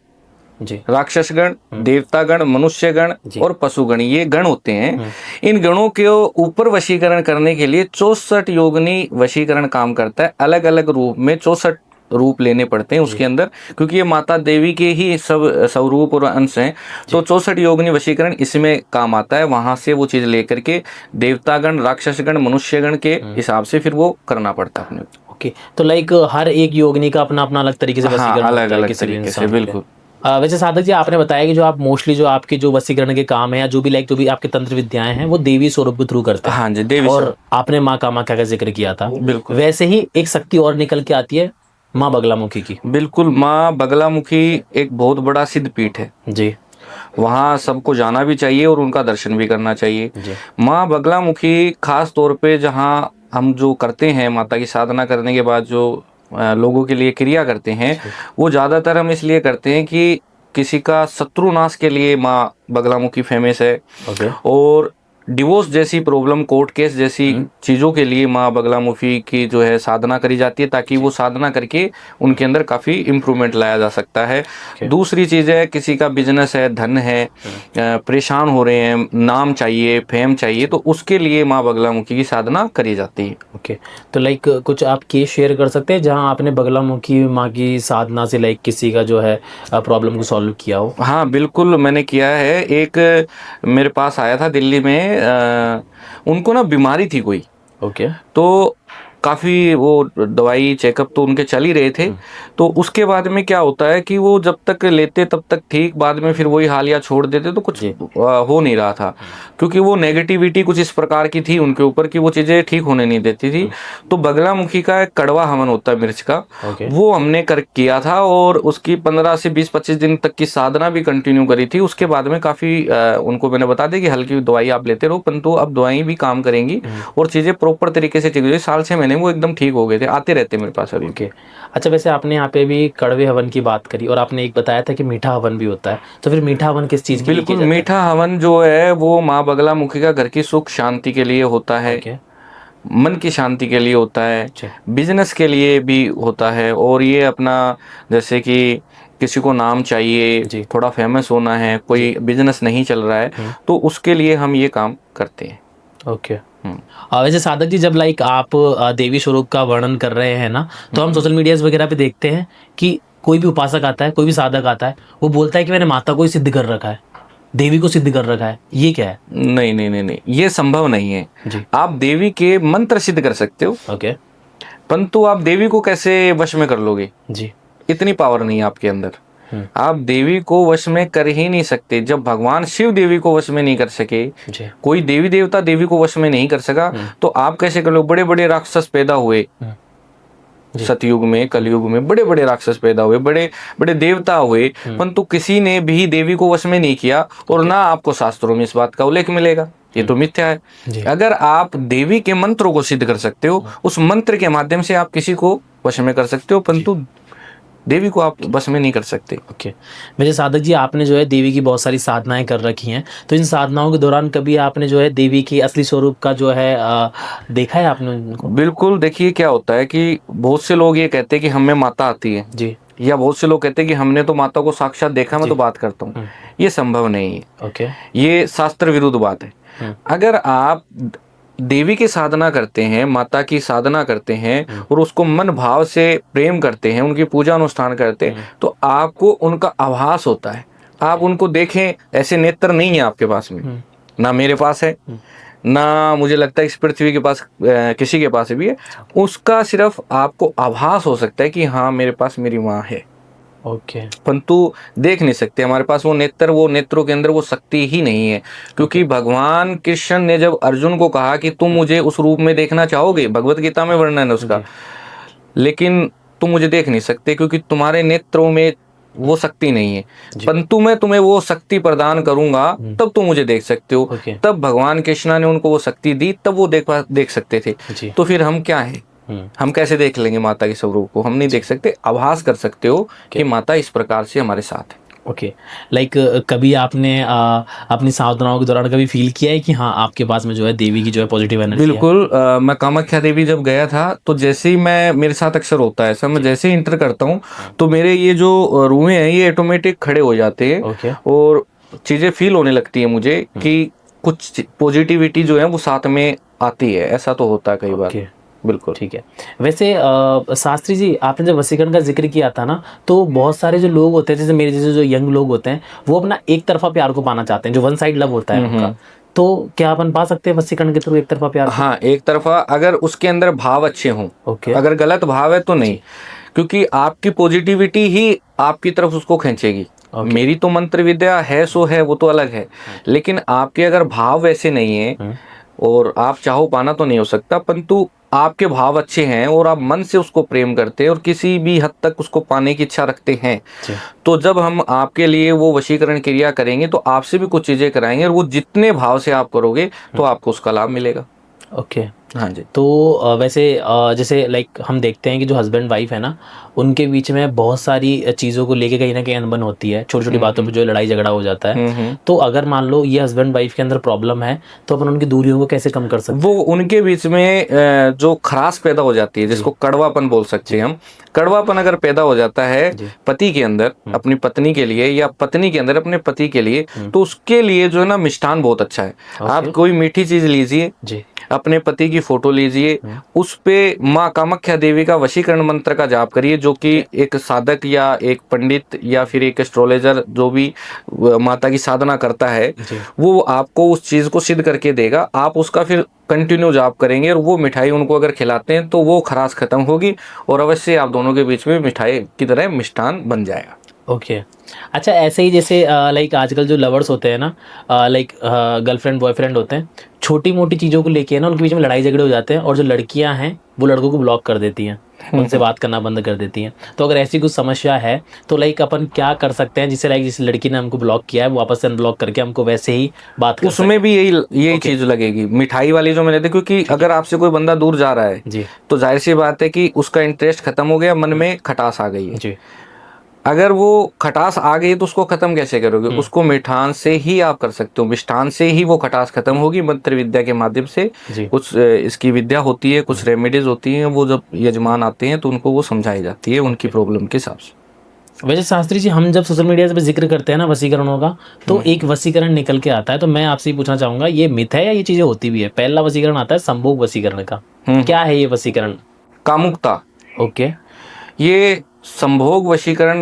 राक्षसगण, देवतागण, मनुष्यगण और पशुगण, ये गण होते हैं। इन गणों के ऊपर वशीकरण करने के लिए 64 योगिनी वशीकरण काम करता है। अलग अलग रूप में 64 रूप लेने पड़ते हैं उसके अंदर, क्योंकि ये माता देवी के ही सब स्वरूप और अंश हैं। तो 64 योगिनी वशीकरण इसमें काम आता है। वहां से वो चीज लेकर के देवतागण, राक्षसगण, मनुष्यगण के हिसाब से फिर वो करना पड़ता है अपने। ओके। तो लाइक हर एक योगिनी का अपना अपना अलग तरीके से वशीकरण अलग अलग तरीके से, बिल्कुल। वैसे साधक जी आपने बताया कि जो आप मोस्टली जो आपके जो वशीकरण के काम है या जो भी आपके तंत्र विद्याएं हैं वो देवी स्वरूप के थ्रू करते हैं। हाँ जी, देवी। और आपने माँ कामाख्या का जिक्र किया था, बिल्कुल। वैसे ही एक शक्ति और निकल के आती है माँ बगलामुखी की। बिल्कुल, माँ बगलामुखी एक बहुत बड़ा सिद्ध पीठ है जी। वहाँ सबको जाना भी चाहिए और उनका दर्शन भी करना चाहिए। माँ बगलामुखी खास तौर पे जहाँ हम जो करते हैं माता की साधना करने के बाद जो लोगों के लिए क्रिया करते हैं, वो ज़्यादातर हम इसलिए करते हैं कि किसी का शत्रुनाश के लिए माँ बगलामुखी फेमस है। और डिवोर्स जैसी प्रॉब्लम, कोर्ट केस जैसी चीज़ों के लिए माँ बगलामुखी की जो है साधना करी जाती है, ताकि वो साधना करके उनके अंदर काफ़ी इम्प्रूवमेंट लाया जा सकता है। दूसरी चीज़ है, किसी का बिजनेस है, धन है, परेशान हो रहे हैं, नाम चाहिए, फेम चाहिए, तो उसके लिए माँ बगलामुखी की साधना करी जाती है। ओके। तो लाइक कुछ आप केस शेयर कर सकते हैं जहाँ आपने बगलामुखी माँ की साधना से लाइक किसी का जो है प्रॉब्लम को सॉल्व किया हो? हाँ बिल्कुल, मैंने किया है। एक मेरे पास आया था दिल्ली में, उनको ना बीमारी थी कोई। तो काफ़ी वो दवाई चेकअप तो उनके चल ही रहे थे। तो उसके बाद में क्या होता है कि वो जब तक लेते तब तक ठीक, बाद में फिर वही हाल या छोड़ देते, तो कुछ हो नहीं रहा था, क्योंकि वो नेगेटिविटी कुछ इस प्रकार की थी उनके ऊपर कि वो चीज़ें ठीक होने नहीं देती थी। तो बगलामुखी का एक कड़वा हवन होता है मिर्च का, वो हमने किया था और उसकी 15 से 20-25 दिन तक की साधना भी कंटिन्यू करी थी। उसके बाद में काफ़ी उनको मैंने बता दिया कि हल्की दवाई आप लेते रहो, परंतु अब दवाई भी काम करेंगी और चीज़ें प्रॉपर तरीके से ठीक हो। साल 6 महीने वो एकदम ठीक हो गए थे, आते रहते मेरे पास अभी के। अच्छा, वैसे आपने यहाँ पे भी कड़वे हवन की बात करी और आपने एक बताया था कि मीठा हवन भी होता है, तो फिर मीठा हवन किस चीज़ के लिए? बिल्कुल, मीठा हवन जो है वो माँ बगलामुखी का घर की सुख शांति के लिए होता है, मन की शांति के लिए होता है, बिजनेस के लिए भी होता है, और ये अपना जैसे कि किसी को नाम चाहिए, थोड़ा फेमस होना है, कोई बिजनेस नहीं चल रहा है, तो उसके लिए हम ये काम करते हैं। ओके। वैसे साधक जी जब लाइक आप देवी स्वरूप का वर्णन कर रहे हैं ना, तो हम सोशल मीडियाज वगैरह पे देखते हैं कि कोई भी उपासक आता है, कोई भी साधक आता है, वो बोलता है कि मैंने माता को ही सिद्ध कर रखा है, देवी को सिद्ध कर रखा है। ये क्या है? नहीं नहीं नहीं नहीं, ये संभव नहीं है जी। आप देवी के मंत्र सिद्ध कर सकते हो, ओके, परंतु आप देवी को कैसे वश में कर लोगे जी? इतनी पावर नहीं है आपके अंदर। आप देवी को वश में कर ही नहीं सकते। जब भगवान शिव देवी को वश में नहीं कर सके, कोई देवी देवता देवी को वश में नहीं कर सका, तो आप कैसे कर लो? बड़े बड़े राक्षस पैदा हुए सतयुग में, कलयुग में बड़े बड़े राक्षस पैदा हुए, बड़े बड़े देवता हुए, परंतु किसी ने भी देवी को वश में नहीं किया, और ना आपको शास्त्रों में इस बात का उल्लेख मिलेगा। ये तो मिथ्या है। अगर आप देवी के मंत्रों को सिद्ध कर सकते हो, उस मंत्र के माध्यम से आप किसी को वश में कर सकते हो, परंतु देवी को आप बस में नहीं कर सकते। ओके, वैसे साधक जी आपने जो है देवी की बहुत सारी साधनाएं कर रखी हैं, तो इन साधनाओं के दौरान कभी आपने जो है देवी की असली स्वरूप का जो है देखा है आपने उनको? बिल्कुल, देखिए क्या होता है कि बहुत से लोग ये कहते हैं कि हमें माता आती है जी। या बहुत से लोग कहते हैं कि हमने तो माता को साक्षात देखा, मैं तो बात करता हूँ। ये संभव नहीं है। ओके। ये शास्त्र विरुद्ध बात है। अगर आप देवी की साधना करते हैं, माता की साधना करते हैं और उसको मन भाव से प्रेम करते हैं, उनकी पूजा अनुष्ठान करते हैं, तो आपको उनका आभास होता है। आप उनको देखें, ऐसे नेत्र नहीं है आपके पास में, ना मेरे पास है, ना मुझे लगता है इस पृथ्वी के पास किसी के पास भी है। उसका सिर्फ आपको आभास हो सकता है कि हाँ मेरे पास मेरी माँ है। ओके। परंतु देख नहीं सकते, हमारे पास वो नेत्रों के अंदर वो शक्ति ही नहीं है। क्योंकि भगवान कृष्ण ने जब अर्जुन को कहा कि तुम मुझे उस रूप में देखना चाहोगे, भगवत गीता में वर्णन है उसका, लेकिन तुम मुझे देख नहीं सकते क्योंकि तुम्हारे नेत्रों में वो शक्ति नहीं है, परंतु मैं तुम्हें वो शक्ति प्रदान करूंगा तब तुम मुझे देख सकते हो। तब भगवान कृष्ण ने उनको वो शक्ति दी, तब वो देख सकते थे। तो फिर हम क्या है, हम कैसे देख लेंगे माता के स्वरूप को? हम नहीं देख सकते, आभास कर सकते हो कि माता इस प्रकार से हमारे साथ है। ओके, लाइक कभी आपने अपनी साधनाओं के दौरान कभी फील किया है कि हाँ आपके पास में जो है देवी की जो है पॉजिटिव एनर्जी? बिल्कुल। मैं कामाख्या देवी जब गया था तो जैसे ही मेरे साथ अक्सर होता है ऐसा, मैं जैसे ही इंटर करता हूँ तो मेरे ये जो रूहें हैं ये ऑटोमेटिक खड़े हो जाते हैं और चीज़ें फील होने लगती है मुझे कि कुछ पॉजिटिविटी जो है वो साथ में आती है। ऐसा तो होता है कई बार। बिल्कुल ठीक है। वैसे शास्त्री जी, आपने जब वशीकरण का जिक्र किया था ना, तो बहुत सारे जो लोग होते हैं, जैसे मेरे जैसे जो यंग लोग होते हैं, वो अपना एक तरफा प्यार को पाना चाहते हैं, जो वन साइड लव होता है उनका। तो क्या अपन पा सकते हैं वशीकरण के थ्रू एक तरफा प्यार? हाँ, एक तरफा, अगर उसके अंदर भाव अच्छे हों। अगर गलत भाव है तो नहीं, क्योंकि आपकी पॉजिटिविटी ही आपकी तरफ उसको खींचेगी। मेरी तो मंत्र विद्या है सो है, वो तो अलग है, लेकिन आपके अगर भाव वैसे नहीं है और आप चाहो पाना तो नहीं हो सकता, परंतु आपके भाव अच्छे हैं और आप मन से उसको प्रेम करते हैं और किसी भी हद तक उसको पाने की इच्छा रखते हैं, तो जब हम आपके लिए वो वशीकरण क्रिया करेंगे तो आपसे भी कुछ चीजें कराएंगे और वो जितने भाव से आप करोगे तो आपको उसका लाभ मिलेगा। ओके। हाँ जी। तो वैसे जैसे लाइक हम देखते हैं कि जो हस्बैंड वाइफ है ना, उनके बीच में बहुत सारी चीज़ों को लेके कहीं ना कहीं अनबन होती है, छोटी छोटी बातों पे जो लड़ाई झगड़ा हो जाता है। तो अगर मान लो ये हस्बैंड वाइफ के अंदर प्रॉब्लम है, तो अपन उनकी दूरियों को कैसे कम कर सकते हैं? वो उनके बीच में जो खरास पैदा हो जाती है, जिसको कड़वापन बोल सकते हैं हम, कड़वापन अगर पैदा हो जाता है पति के अंदर अपनी पत्नी के लिए या पत्नी के अंदर अपने पति के लिए, तो उसके लिए जो है ना मिष्ठान बहुत अच्छा है। आप कोई मीठी चीज लीजिए, अपने पति की फोटो लीजिए, उस पे माँ कामाख्या देवी का वशीकरण मंत्र का जाप करिए, जो कि एक साधक या एक पंडित या फिर एक एस्ट्रोलॉजर जो भी माता की साधना करता है, वो आपको उस चीज को सिद्ध करके देगा। आप उसका फिर कंटिन्यू जाप करेंगे और वो मिठाई उनको अगर खिलाते हैं तो वो खरास खत्म होगी और अवश्य आप दोनों के बीच में मिठाई की तरह मिष्ठान बन जाएगा। ओके। अच्छा, ऐसे ही जैसे लाइक आजकल जो लवर्स होते हैं ना, लाइक गर्लफ्रेंड बॉयफ्रेंड होते हैं, छोटी मोटी चीज़ों को लेके ना उनके बीच में लड़ाई झगड़े हो जाते हैं और जो लड़कियां हैं वो लड़कों को ब्लॉक कर देती हैं, उनसे बात करना बंद कर देती हैं। तो अगर ऐसी कुछ समस्या है तो लाइक अपन क्या कर सकते हैं जिससे लाइक जिस लड़की ने हमको ब्लॉक किया है वो वापस से अनब्लॉक करके हमको वैसे ही बात कर उसमें भी यही चीज लगेगी, मिठाई वाली जो मैंने देखी। क्योंकि अगर आपसे कोई बंदा दूर जा रहा है तो जाहिर सी बात है कि उसका इंटरेस्ट खत्म हो गया, मन में खटास आ गई है। अगर वो खटास आ गई तो उसको खत्म कैसे करोगे? उसको मिठान से ही आप कर सकते हो, मिष्ठान से ही वो खटास खत्म होगी, मंत्र विद्या के माध्यम से। कुछ इसकी विद्या होती है, कुछ रेमेडीज होती हैं, वो जब यजमान आते हैं तो उनको वो समझाई जाती है उनकी प्रॉब्लम के हिसाब से। वैसे शास्त्री जी, हम जब सोशल मीडिया पे जिक्र करते हैं ना वशीकरणों का, तो एक वशीकरण निकल के आता है, तो मैं आपसे पूछना चाहूंगा ये मिथ है या ये चीजें होती भी है? पहला वशीकरण आता है संभोग वशीकरण का, क्या है ये वशीकरण? कामुकता। ओके। ये संभोग वशीकरण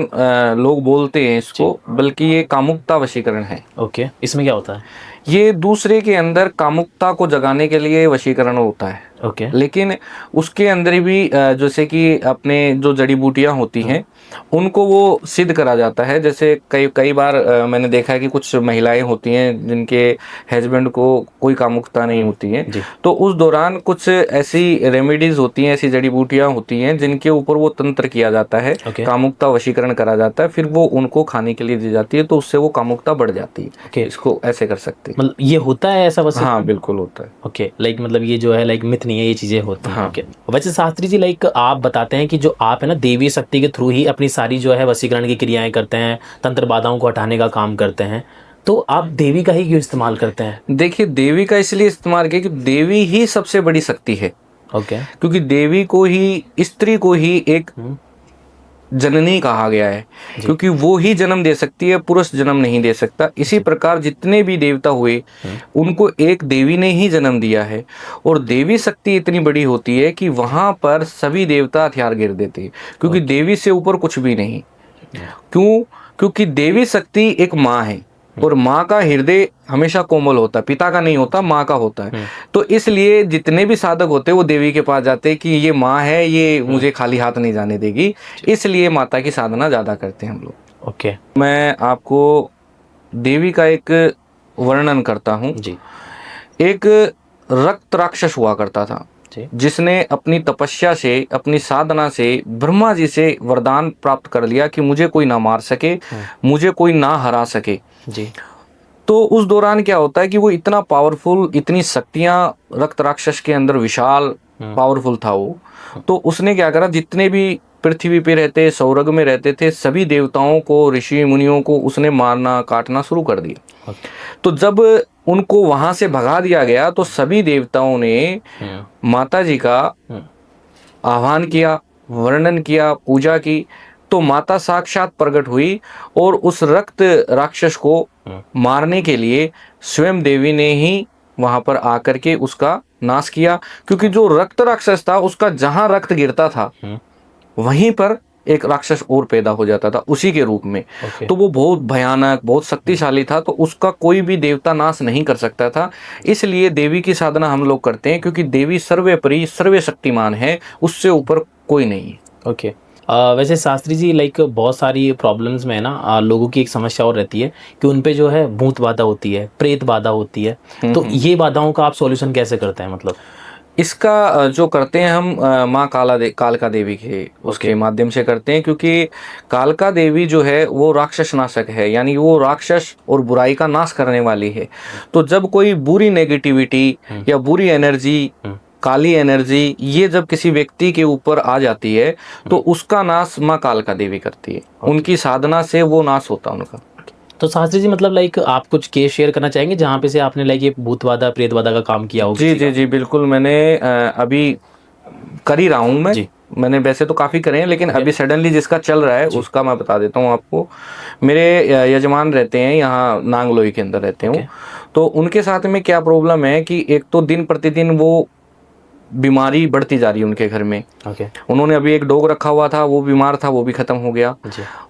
लोग बोलते हैं इसको, बल्कि ये कामुकता वशीकरण है। ओके। इसमें क्या होता है? ये दूसरे के अंदर कामुकता को जगाने के लिए वशीकरण होता है। ओके। लेकिन उसके अंदर भी जैसे कि अपने जो जड़ी बूटियां होती हैं उनको वो सिद्ध करा जाता है। जैसे कई बार मैंने देखा है कि कुछ महिलाएं होती हैं जिनके हस्बैंड को कोई कामुकता नहीं होती है, तो उस दौरान कुछ ऐसी रेमेडीज होती हैं, ऐसी जड़ी बूटियां होती हैं जिनके ऊपर वो तंत्र किया जाता है, कामुकता वशीकरण करा जाता है, फिर वो उनको खाने के लिए दी जाती है, तो उससे वो कामुकता बढ़ जाती है। इसको ऐसे कर सकते हैं। मतलब ये होता है ऐसा वशीकरण? हाँ बिल्कुल होता है। ओके। लाइक मतलब ये जो है लाइक मिथ नहीं है, ये चीज़ें होती हैं। हाँ। ओके। वैसे शास्त्री जी लाइक आप बताते हैं कि जो आप है ना देवी शक्ति के थ्रू ही अपनी सारी जो है वशीकरण की क्रियाएं करते हैं, तंत्र बाधाओं को हटाने का काम करते हैं, तो आप देवी का ही क्यों इस्तेमाल करते हैं? देखिए, देवी का इसलिए इस्तेमाल किया कि देवी ही सबसे बड़ी शक्ति है। ओके। क्योंकि देवी को ही, स्त्री को ही एक जननी कहा गया है, क्योंकि वो ही जन्म दे सकती है, पुरुष जन्म नहीं दे सकता। इसी प्रकार जितने भी देवता हुए उनको एक देवी ने ही जन्म दिया है। और देवी शक्ति इतनी बड़ी होती है कि वहाँ पर सभी देवता हथियार गिर देते हैं, क्योंकि देवी से ऊपर कुछ भी नहीं। क्यों? क्योंकि देवी शक्ति एक माँ है, और माँ का हृदय हमेशा कोमल होता है, पिता का नहीं होता, माँ का होता है। तो इसलिए जितने भी साधक होते हैं वो देवी के पास जाते हैं कि ये माँ है, ये मुझे खाली हाथ नहीं जाने देगी, इसलिए माता की साधना ज़्यादा करते हैं हम लोग। ओके। मैं आपको देवी का एक वर्णन करता हूँ जी। एक रक्त राक्षस हुआ करता था, जिसने अपनी तपस्या से, अपनी साधना से ब्रह्मा जी से वरदान प्राप्त कर लिया कि मुझे कोई ना मार सके, मुझे कोई ना हरा सके जी। तो उस दौरान क्या होता है कि वो इतना पावरफुल, इतनी शक्तियां रक्त राक्षस के अंदर विशाल पावरफुल था वो। तो उसने क्या करा, जितने भी पृथ्वी पे रहते, स्वर्ग में रहते थे, सभी देवताओं को, ऋषि मुनियों को उसने मारना काटना शुरू कर दिया। तो जब उनको वहां से भगा दिया गया तो सभी देवताओं ने माता जी का आह्वान किया, वर्णन किया, पूजा की। तो माता साक्षात प्रकट हुई और उस रक्त राक्षस को मारने के लिए स्वयं देवी ने ही वहां पर आकर के उसका नाश किया। क्योंकि जो रक्त राक्षस था उसका जहां रक्त गिरता था वहीं पर एक राक्षस और पैदा हो जाता था उसी के रूप में। तो वो बहुत भयानक, बहुत शक्तिशाली था, तो उसका कोई भी देवता नाश नहीं कर सकता था। इसलिए देवी की साधना हम लोग करते हैं, क्योंकि देवी सर्वोपरि, सर्वशक्तिमान है, उससे ऊपर कोई नहीं है। ओके। वैसे शास्त्री जी लाइक बहुत सारी प्रॉब्लम्स में ना लोगों की एक समस्या और रहती है कि उन पे जो है भूत बाधा होती है, प्रेत बाधा होती है, तो ये बाधाओं का आप सॉल्यूशन कैसे करते हैं? मतलब इसका जो करते हैं हम माँ कालका देवी के उसके माध्यम से करते हैं, क्योंकि कालका देवी जो है वो राक्षस नाशक है, यानी वो राक्षस और बुराई का नाश करने वाली है। तो जब कोई बुरी नेगेटिविटी या बुरी एनर्जी, काली एनर्जी, ये जब किसी व्यक्ति के ऊपर आ जाती है तो उसका नाश माँ कालका देवी करती है। उनकी साधना से वो नाश होता है उनका। तो शास्त्री जी मतलब लाइक आप कुछ केस शेयर करना चाहेंगे जहाँ पे से आपने लाइक ये भूतबाधा, प्रेतबाधा का काम किया हो? जी जी जी बिल्कुल, मैंने अभी कर ही रहा हूँ मैं। मैंने वैसे तो काफ़ी करे हैं, लेकिन अभी सडनली जिसका चल रहा है उसका मैं बता देता हूँ आपको। मेरे यजमान रहते हैं यहाँ नांगलोई के अंदर रहते हैं। तो उनके साथ में क्या प्रॉब्लम है कि एक तो दिन प्रतिदिन वो बीमारी बढ़ती जा रही है उनके घर में। उन्होंने अभी एक डॉग रखा हुआ था, वो बीमार था, वो भी खत्म हो गया।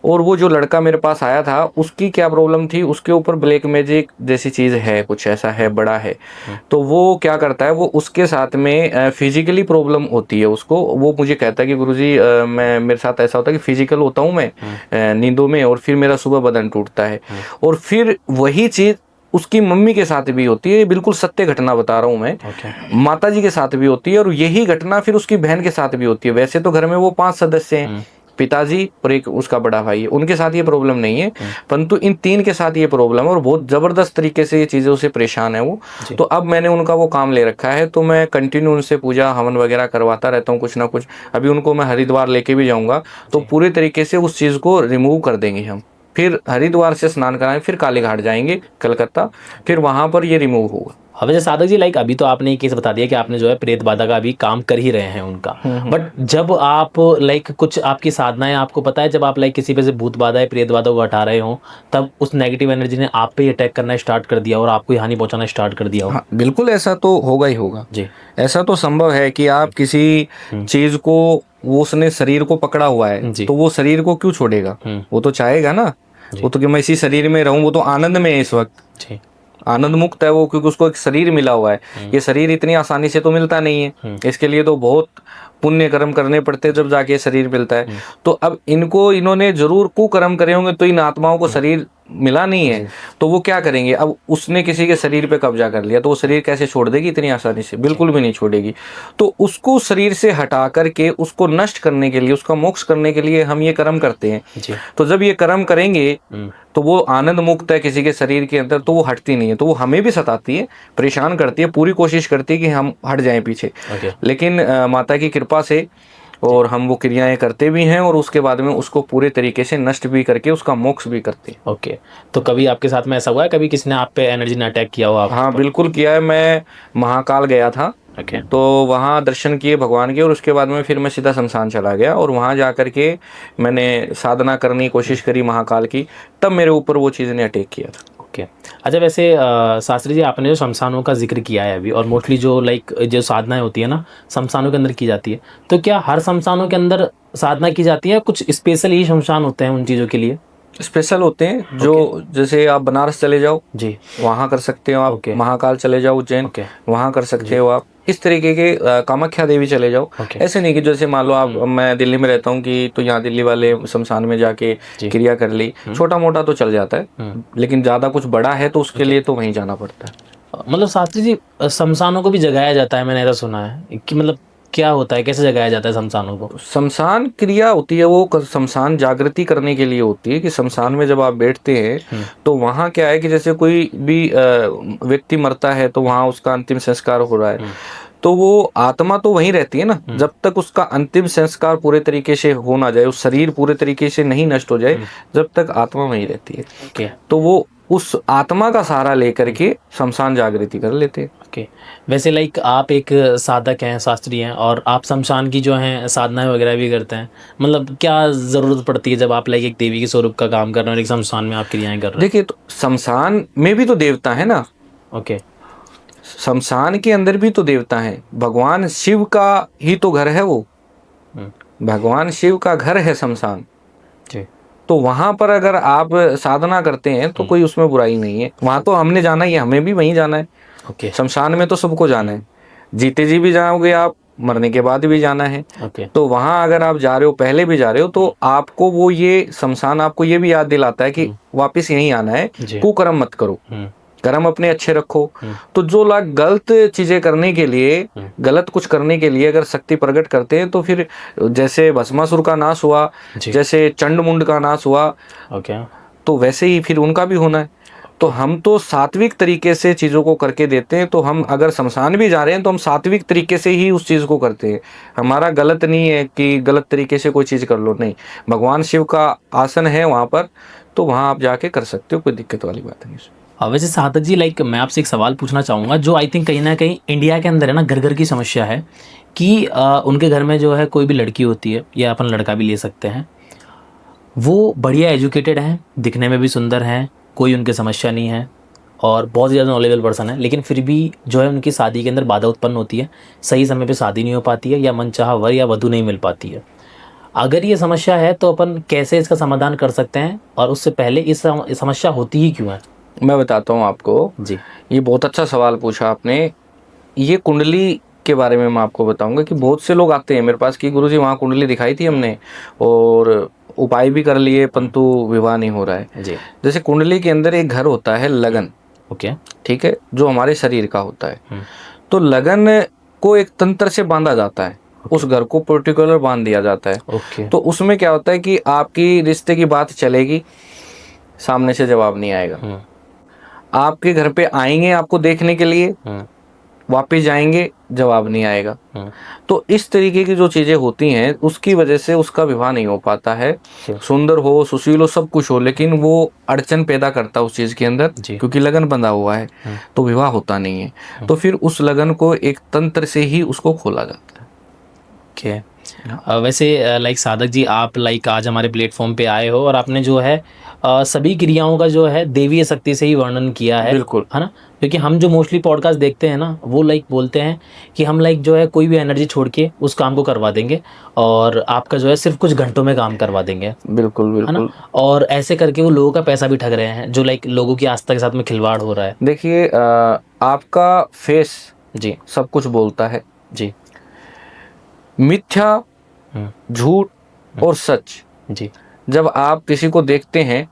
और वो जो लड़का मेरे पास आया था उसकी क्या प्रॉब्लम थी, उसके ऊपर ब्लैक मैजिक जैसी चीज़ है, कुछ ऐसा है, बड़ा है। तो वो क्या करता है, वो उसके साथ में फिजिकली प्रॉब्लम होती है उसको। वो मुझे कहता है कि गुरुजी मैं, मेरे साथ ऐसा होता है कि फिजिकल होता हूँ मैं नींदों में, और फिर मेरा सुबह बदन टूटता है। और फिर वही चीज़ उसकी मम्मी के साथ भी होती है। बिल्कुल सत्य घटना बता रहा हूँ मैं। माता जी के साथ भी होती है, और यही घटना फिर उसकी बहन के साथ भी होती है। वैसे तो घर में वो 5 सदस्य हैं, पिताजी और एक उसका बड़ा भाई है, उनके साथ ये प्रॉब्लम नहीं है, परंतु इन 3 के साथ ये प्रॉब्लम है, और बहुत ज़बरदस्त तरीके से ये चीज़ों से परेशान है वो। तो अब मैंने उनका वो काम ले रखा है, तो मैं कंटिन्यू उनसे पूजा हवन वगैरह करवाता रहता हूँ, कुछ ना कुछ। अभी उनको मैं हरिद्वार लेके भी जाऊँगा, तो पूरे तरीके से उस चीज़ को रिमूव कर देंगे हम। फिर हरिद्वार से स्नान कराएं, फिर काली घाट जाएंगे कलकत्ता, फिर वहाँ पर ये रिमूव होगा। अब जैसे साधक जी लाइक अभी तो आपने एक केस बता दिया कि आपने जो है प्रेत बाधा का अभी काम कर ही रहे हैं उनका, बट जब आप लाइक कुछ आपकी साधनाएं, आपको पता है जब आप लाइक किसी पे से भूत बाधा है, प्रेत बाधा को हटा रहे हो, तब उस नेगेटिव एनर्जी ने आप पे अटैक करना स्टार्ट कर दिया और आपको हानि पहुंचाना स्टार्ट कर दिया हो? हाँ, बिल्कुल ऐसा तो होगा ही होगा जी। ऐसा तो संभव है कि आप किसी चीज को, वो उसने शरीर को पकड़ा हुआ है तो वो शरीर को क्यों छोड़ेगा, वो तो चाहेगा ना, वो तो कि मैं इसी शरीर में रहूं, वो तो आनंद में है इस वक्त, आनंद मुक्त है वो, क्योंकि उसको एक शरीर मिला हुआ है। ये शरीर इतनी आसानी से तो मिलता नहीं है, इसके लिए तो बहुत पुण्य कर्म करने पड़ते हैं जब जाके शरीर मिलता है। तो अब इन्होंने जरूर कुकर्म करे होंगे, तो इन आत्माओं को शरीर मिला नहीं है तो वो क्या करेंगे। अब उसने किसी के शरीर पे कब्जा कर लिया तो वो शरीर कैसे छोड़ देगी इतनी आसानी से, बिल्कुल भी नहीं छोड़ेगी। तो उसको शरीर से हटा करके उसको नष्ट करने के लिए, उसका मोक्ष करने के लिए हम ये कर्म करते हैं। तो जब ये कर्म करेंगे तो वो आनंद मुक्त है किसी के शरीर के अंदर, तो वो हटती नहीं है, तो वो हमें भी सताती है, परेशान करती है, पूरी कोशिश करती है कि हम हट जाएं पीछे। लेकिन माता की कृपा से और हम वो क्रियाएं करते भी हैं और उसके बाद में उसको पूरे तरीके से नष्ट भी करके उसका मोक्ष भी करते हैं। ओके, तो कभी आपके साथ में ऐसा हुआ है, कभी किसी ने आप पे एनर्जी ने अटैक किया हो? आप? हाँ बिल्कुल किया है। मैं महाकाल गया था, तो वहाँ दर्शन किए भगवान के और उसके बाद में फिर मैं सीधा शमशान चला गया और वहाँ जा कर के मैंने साधना करने की कोशिश करी महाकाल की, तब मेरे ऊपर वो चीज़ ने अटैक किया था। अच्छा, वैसे शास्त्री जी आपने जो शमशानों का जिक्र किया है अभी, और मोस्टली जो जो साधनाएं होती है ना शमशानों के अंदर की जाती है, तो क्या हर शमशानों के अंदर साधना की जाती है, कुछ स्पेशल ही शमशान होते हैं उन चीज़ों के लिए? स्पेशल होते हैं जो जैसे आप बनारस चले जाओ जी, वहाँ कर सकते हो आप। महाकाल चले जाओ उज्जैन, वहाँ कर सकते हो आप। इस तरीके के कामाख्या देवी चले जाओ। ऐसे नहीं कि जैसे मान लो आप, मैं दिल्ली में रहता हूँ कि तो यहाँ दिल्ली वाले शमशान में जाके क्रिया कर ली, छोटा मोटा तो चल जाता है, लेकिन ज़्यादा कुछ बड़ा है तो उसके लिए तो वहीं जाना पड़ता है। मतलब शास्त्री जी शमशानों को भी जगाया जाता है, मैंने ऐसा सुना है कि मतलब क्या होता है, कैसे जगाया जाता है शमशानों को? शमशान क्रिया होती है वो शमशान जागृति करने के लिए होती है कि शमशान में जब आप बैठते हैं तो वहाँ क्या है कि जैसे कोई भी व्यक्ति मरता है तो वहाँ उसका अंतिम संस्कार हो रहा है, तो वो आत्मा तो वहीं रहती है ना, जब तक उसका अंतिम संस्कार पूरे तरीके से हो ना जाए, उस शरीर पूरे तरीके से नहीं नष्ट हो जाए, जब तक आत्मा वहीं रहती है। तो वो उस आत्मा का सहारा लेकर के शमशान जागृति कर लेते हैं। वैसे लाइक आप एक साधक हैं, शास्त्री हैं, और आप शमशान की जो हैं साधनाएं वगैरह भी करते हैं, मतलब क्या ज़रूरत पड़ती है जब आप लाइक एक देवी के स्वरूप का काम कर रहे हैं और एक शमशान में आप क्रियाएं कर रहे हैं? देखिए, तो शमशान में भी तो देवता है ना। शमशान के अंदर भी तो देवता है, भगवान शिव का ही तो घर है वो, भगवान शिव का घर है शमशान। तो वहां पर अगर आप साधना करते हैं तो कोई उसमें बुराई नहीं है। वहां तो हमने जाना ही है, हमें भी वहीं जाना है। शमशान में तो सबको जाना है, जीते जी भी जाओगे आप, मरने के बाद भी जाना है। तो वहां अगर आप जा रहे हो, पहले भी जा रहे हो, तो आपको वो ये शमशान आपको ये भी याद दिलाता है कि वापस यहीं आना है, कुकर्म मत करो, कर्म अपने अच्छे रखो। तो जो लोग गलत चीजें करने के लिए, गलत कुछ करने के लिए अगर शक्ति प्रकट करते हैं, तो फिर जैसे भस्मासुर का नाश हुआ, जैसे चंड मुंड का नाश हुआ, तो वैसे ही फिर उनका भी होना है। तो हम तो सात्विक तरीके से चीज़ों को करके देते हैं। तो हम अगर शमशान भी जा रहे हैं तो हम सात्विक तरीके से ही उस चीज़ को करते हैं। हमारा गलत नहीं है कि गलत तरीके से कोई चीज़ कर लो, नहीं। भगवान शिव का आसन है वहाँ पर, तो वहाँ आप जाके कर सकते हो, कोई दिक्कत वाली बात नहीं। वैसे साधक जी लाइक मैं आपसे एक सवाल पूछना चाहूँगा, जो आई थिंक कहीं ना कहीं इंडिया के अंदर है ना, घर घर की समस्या है कि उनके घर में जो है कोई भी लड़की होती है, या अपन लड़का भी ले सकते हैं, वो बढ़िया एजुकेटेड हैं, दिखने में भी सुंदर हैं, कोई उनकी समस्या नहीं है और बहुत ज़्यादा नॉलेजेबल पर्सन है, लेकिन फिर भी जो है उनकी शादी के अंदर बाधा उत्पन्न होती है, सही समय पे शादी नहीं हो पाती है, या मनचाहा वर या वधू नहीं मिल पाती है। अगर ये समस्या है तो अपन कैसे इसका समाधान कर सकते हैं, और उससे पहले इस समस्या होती ही क्यों है? मैं बताता हूँ आपको जी। ये बहुत अच्छा सवाल पूछा आपने। ये कुंडली के बारे में मैं आपको बताऊंगा कि बहुत से लोग आते हैं मेरे पास कि गुरुजी वहाँ कुंडली दिखाई थी हमने और उपाय भी कर लिए, परंतु विवाह नहीं हो रहा है जी। जैसे कुंडली के अंदर एक घर होता है लगन, ठीक है, जो हमारे शरीर का होता है। तो लगन को एक तंत्र से बांधा जाता है, उस घर को पर्टिकुलर बांध दिया जाता है। तो उसमें क्या होता है कि आपकी रिश्ते की बात चलेगी, सामने से जवाब नहीं आएगा। आपके घर पे आएंगे आपको देखने के लिए, वापिस जाएंगे, जवाब नहीं आएगा। तो इस तरीके की जो चीजें होती हैं उसकी वजह से उसका विवाह नहीं हो पाता है। सुंदर हो, सुशील हो, सब कुछ हो, लेकिन वो अड़चन पैदा करता है उस चीज के अंदर, क्योंकि लगन बंधा हुआ है, तो विवाह होता नहीं है। तो फिर उस लगन को एक तंत्र से ही उसको खोला जाता है। वैसे लाइक साधक जी, आप लाइक आज हमारे प्लेटफॉर्म पे आए हो और आपने जो है सभी क्रियाओं का जो है देवीय शक्ति से ही वर्णन किया है, बिल्कुल, है ना? क्योंकि हम जो मोस्टली पॉडकास्ट देखते हैं ना, वो लाइक बोलते हैं कि हम लाइक जो है कोई भी एनर्जी छोड़ के उस काम को करवा देंगे और आपका जो है सिर्फ कुछ घंटों में काम करवा देंगे। बिल्कुल बिल्कुल, है ना? और ऐसे करके वो लोगों का पैसा भी ठग रहे हैं, जो लाइक लोगों की आस्था के साथ में खिलवाड़ हो रहा है। देखिए, आपका फेस जी सब कुछ बोलता है जी। मिथ्या, झूठ और सच जी, जब आप किसी को देखते हैं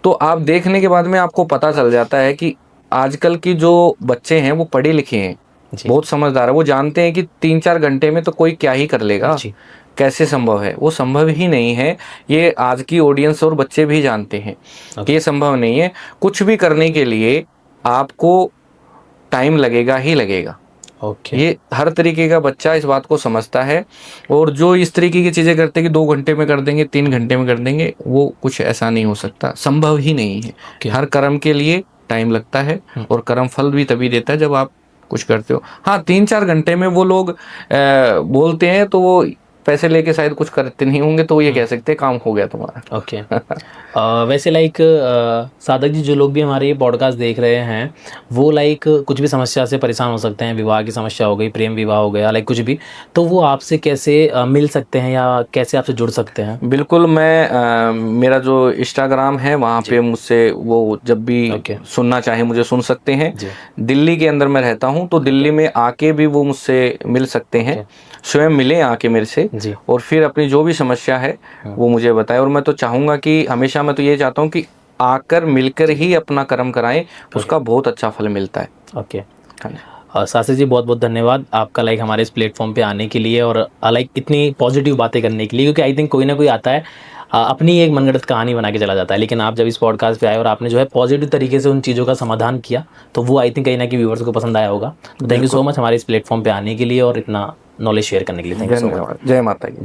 तो तो आप देखने के बाद में आपको पता चल जाता है कि आजकल की जो बच्चे हैं वो पढ़े लिखे हैं, बहुत समझदार है, वो जानते हैं कि 3-4 घंटे में तो कोई क्या ही कर लेगा, कैसे संभव है, वो संभव ही नहीं है। ये आज की ऑडियंस और बच्चे भी जानते हैं कि ये संभव नहीं है। कुछ भी करने के लिए आपको टाइम लगेगा ही लगेगा। ये हर तरीके का बच्चा इस बात को समझता है, और जो इस तरीके की चीज़ें करते हैं कि 2 घंटे में कर देंगे, 3 घंटे में कर देंगे, वो कुछ ऐसा नहीं हो सकता, संभव ही नहीं है। हर कर्म के लिए टाइम लगता है, और कर्म फल भी तभी देता है जब आप कुछ करते हो। हाँ, 3-4 घंटे में वो लोग बोलते हैं तो वो पैसे लेके शायद कुछ करते नहीं होंगे, तो ये कह सकते हैं काम हो गया तुम्हारा। ओके। वैसे लाइक साधक जी, जो लोग भी हमारे ये पॉडकास्ट देख रहे हैं वो लाइक कुछ भी समस्या से परेशान हो सकते हैं, विवाह की समस्या हो गई, प्रेम विवाह हो गया, लाइक कुछ भी, तो वो आपसे कैसे मिल सकते हैं या कैसे आपसे जुड़ सकते हैं? बिल्कुल, मैं मेरा जो इंस्टाग्राम है वहाँ पे मुझसे वो जब भी सुनना चाहे मुझे सुन सकते हैं। दिल्ली के अंदर मैं रहता हूँ, तो दिल्ली में आके भी वो मुझसे मिल सकते हैं, स्वयं मिले आके मेरे से, और फिर अपनी जो भी समस्या है वो मुझे बताएं। और मैं तो चाहूँगा कि हमेशा मैं तो ये चाहता हूँ कि आकर मिलकर ही अपना कर्म कराएं, उसका बहुत अच्छा फल मिलता है। ओके। शास्त्री जी, बहुत बहुत धन्यवाद आपका लाइक हमारे इस प्लेटफॉर्म पे आने के लिए और लाइक इतनी पॉजिटिव बातें करने के लिए, क्योंकि आई थिंक कोई ना कोई आता है अपनी एक मनगढ़ंत कहानी बना के चला जाता है, लेकिन आप जब इस पॉडकास्ट पे आए और आपने जो है पॉजिटिव तरीके से उन चीज़ों का समाधान किया, तो वो आई थिंक कहीं ना कहीं व्यूअर्स को पसंद आया होगा। तो थैंक यू सो मच हमारे इस प्लेटफॉर्म पे आने के लिए और इतना नॉलेज शेयर करने के लिए। Thank you so much. जय माता की।